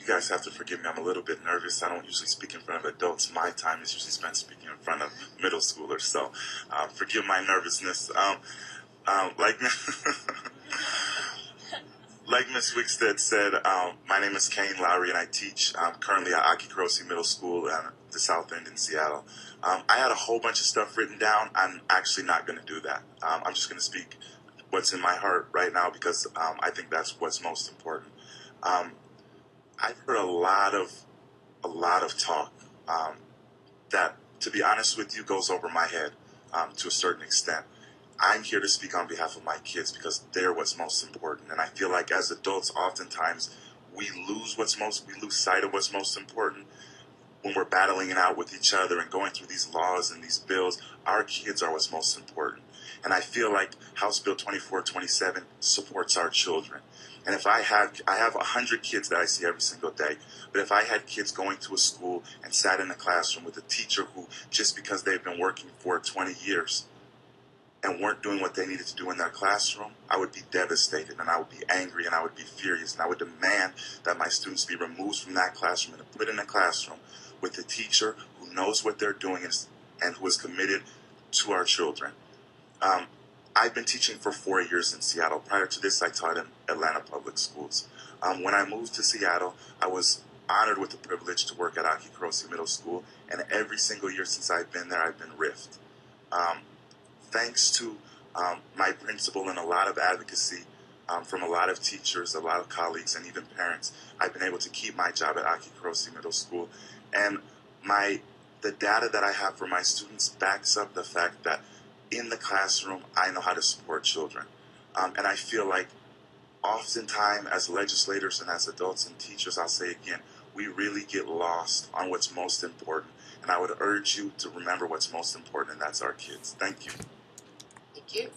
You guys have to forgive me. I'm a little bit nervous. I don't usually speak in front of adults. My time is usually spent speaking in front of middle schoolers. So forgive my nervousness. Like like Ms. Wickstead said, my name is Caine Lowery, and I teach currently at Aki Kurose Middle School in the South End in Seattle. I had a whole bunch of stuff written down. I'm actually not going to do that. I'm just going to speak what's in my heart right now because I think that's what's most important. I've heard a lot of talk that, to be honest with you, goes over my head to a certain extent. I'm here to speak on behalf of my kids because they're what's most important. And I feel like as adults, oftentimes we lose sight of what's most important when we're battling it out with each other and going through these laws and these bills. Our kids are what's most important. And I feel like House Bill 2427 supports our children. And if I have 100 kids that I see every single day, but if I had kids going to a school and sat in a classroom with a teacher who, just because they've been working for 20 years, and weren't doing what they needed to do in their classroom, I would be devastated, and I would be angry, and I would be furious, and I would demand that my students be removed from that classroom and put in a classroom with a teacher who knows what they're doing and who is committed to our children. I've been teaching for 4 years in Seattle. Prior to this, I taught in Atlanta Public Schools. When I moved to Seattle, I was honored with the privilege to work at Aki Kurose Middle School, and every single year since I've been there, I've been riffed. Thanks to my principal and a lot of advocacy from a lot of teachers, a lot of colleagues, and even parents, I've been able to keep my job at Aki Kurose Middle School. And the data that I have for my students backs up the fact that in the classroom, I know how to support children. And I feel like oftentimes as legislators and as adults and teachers, I'll say again, we really get lost on what's most important. And I would urge you to remember what's most important, and that's our kids. Thank you. Thank you.